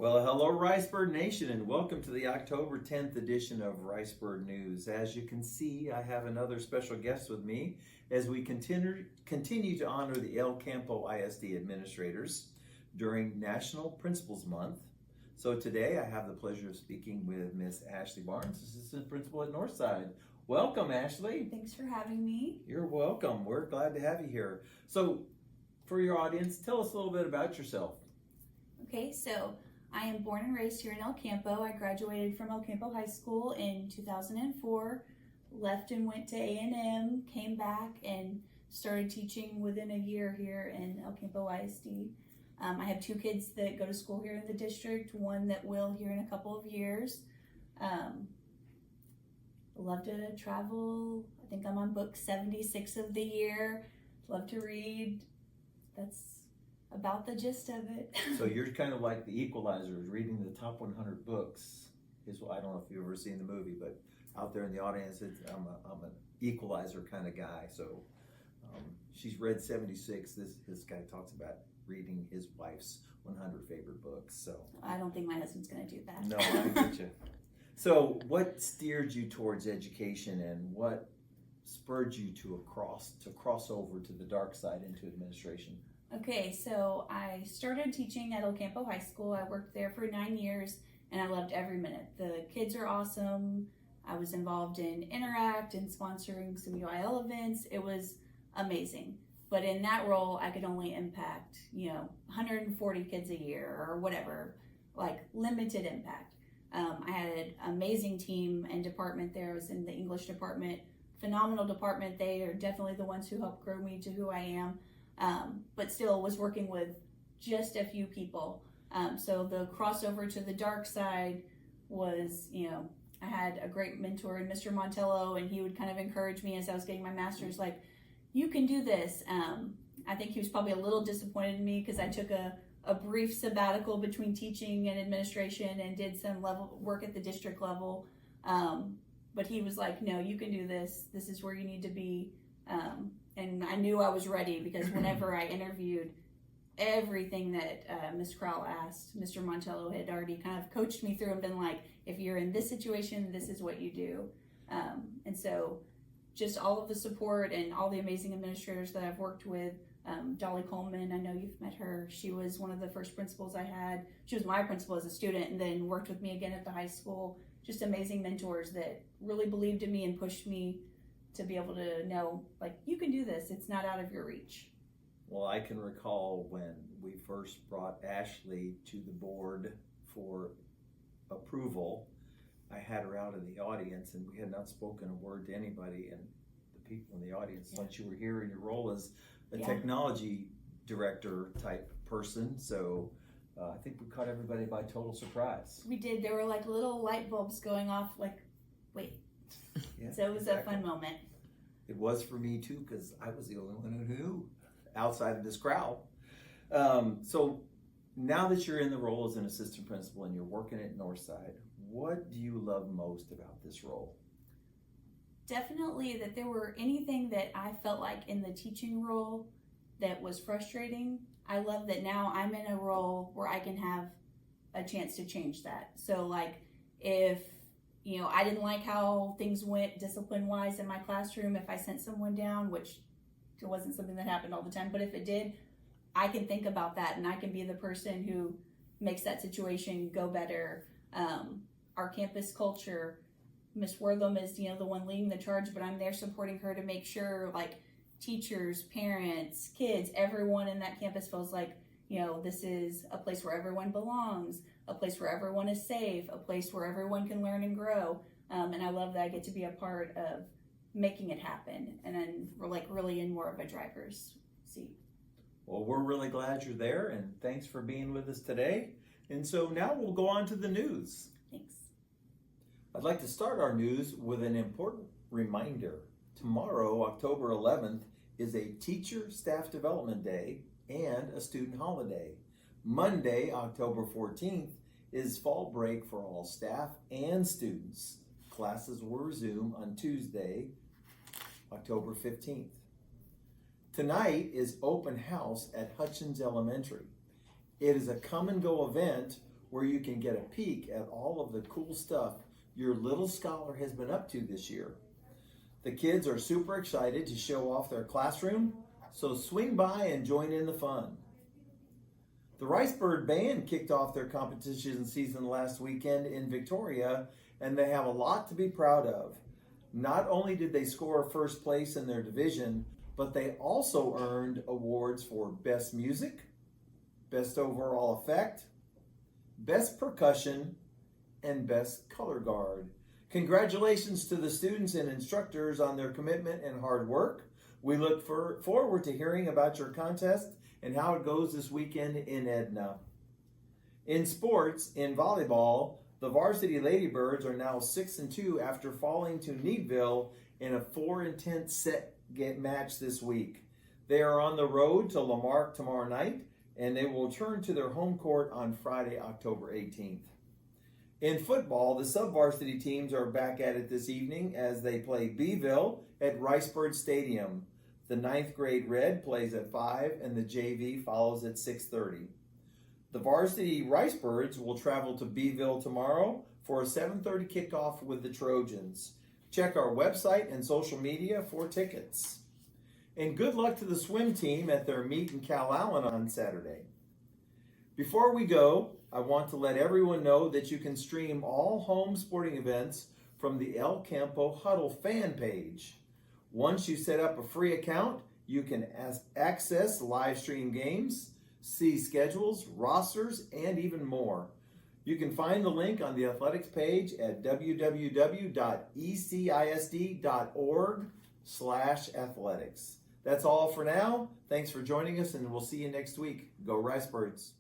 Well, hello, Ricebird Nation, and welcome to the October 10th edition of Ricebird News. As you can see, I have another special guest with me as we continue to honor the El Campo ISD administrators during National Principals Month. So today I have the pleasure of speaking with Miss Ashley Barnes, Assistant Principal at Northside. Welcome, Ashley. Thanks for having me. You're welcome. We're glad to have you here. So, for your audience, tell us a little bit about yourself. Okay, so I am born and raised here in El Campo. I graduated from El Campo High School in 2004, left and went to A&M, came back and started teaching within a year here in El Campo ISD. I have two kids that go to school here in the district, one that will here in a couple of years. Love to travel. I think I'm on book 76 of the year. Love to read. That's about the gist of it. So you're kind of like the equalizers, reading the top 100 books. I don't know if you've ever seen the movie, but out there in the audience, I'm an equalizer kind of guy. So she's read 76. This guy talks about reading his wife's 100 favorite books. So I don't think my husband's going to do that. No, I get you. So what steered you towards education, and what spurred you to cross over to the dark side into administration? Okay, so I started teaching at El Campo High School. I worked there for 9 years, and I loved every minute. The kids are awesome. I was involved in Interact and sponsoring some UIL events. It was amazing. But in that role, I could only impact, 140 kids a year or whatever, like limited impact. I had an amazing team and department there. I was in the English department, phenomenal department. They are definitely the ones who helped grow me to who I am. But still was working with just a few people. So the crossover to the dark side was, I had a great mentor in Mr. Montello, and he would kind of encourage me as I was getting my master's, like, you can do this. I think he was probably a little disappointed in me because I took a brief sabbatical between teaching and administration and did some work at the district level. But he was like, no, you can do this. This is where you need to be. And I knew I was ready because whenever I interviewed, everything that Ms. Crowell asked, Mr. Montello had already kind of coached me through and been like, if you're in this situation, this is what you do. And so just all of the support and all the amazing administrators that I've worked with, Dolly Coleman, I know you've met her. She was one of the first principals I had. She was my principal as a student and then worked with me again at the high school. Just amazing mentors that really believed in me and pushed me to be able to know, like, you can do this. It's not out of your reach. Well, I can recall when we first brought Ashley to the board for approval, I had her out in the audience and we had not spoken a word to anybody, and the people in the audience thought you were here in your role as a technology director type person. So I think we caught everybody by total surprise. We did. There were like little light bulbs going off, like, wait. Yeah, so it was a fun moment. It was for me too, because I was the only one who knew outside of this crowd. So now that you're in the role as an assistant principal and you're working at Northside, what do you love most about this role? Definitely that there were anything that I felt like in the teaching role that was frustrating. I love that now I'm in a role where I can have a chance to change that. So like if I didn't like how things went discipline-wise in my classroom, if I sent someone down, which it wasn't something that happened all the time, but if it did, I can think about that and I can be the person who makes that situation go better. Our campus culture, Miss Wortham is, the one leading the charge, but I'm there supporting her to make sure, like, teachers, parents, kids, everyone in that campus feels like, this is a place where everyone belongs, a place where everyone is safe, a place where everyone can learn and grow. And I love that I get to be a part of making it happen. And then we're like really in more of a driver's seat. Well, we're really glad you're there, and thanks for being with us today. And so now we'll go on to the news. Thanks. I'd like to start our news with an important reminder. Tomorrow, October 11th, is a Teacher Staff Development Day and a student holiday. Monday, October 14th, is fall break for all staff and students. Classes will resume on Tuesday, October 15th. Tonight is open house at Hutchins Elementary. It is a come and go event where you can get a peek at all of the cool stuff your little scholar has been up to this year. The kids are super excited to show off their classroom, so swing by and join in the fun. The Ricebird Band kicked off their competition season last weekend in Victoria, and they have a lot to be proud of. Not only did they score first place in their division, but they also earned awards for Best Music, Best Overall Effect, Best Percussion, and Best Color Guard. Congratulations to the students and instructors on their commitment and hard work. We look forward to hearing about your contest and how it goes this weekend in Edna. In sports, in volleyball, the varsity Ladybirds are now 6-2 after falling to Needville in a 4-10 set match this week. They are on the road to Lamarck tomorrow night, and they will return to their home court on Friday, October 18th. In football, the sub-varsity teams are back at it this evening as they play Beeville at Ricebird Stadium. The 9th grade Red plays at 5 and the JV follows at 6:30. The varsity Ricebirds will travel to Beeville tomorrow for a 7:30 kickoff with the Trojans. Check our website and social media for tickets. And good luck to the swim team at their meet in Calallen on Saturday. Before we go, I want to let everyone know that you can stream all home sporting events from the El Campo Huddle fan page. Once you set up a free account, you can access live stream games, see schedules, rosters, and even more. You can find the link on the athletics page at www.ecisd.org/athletics. That's all for now. Thanks for joining us, and we'll see you next week. Go Ricebirds!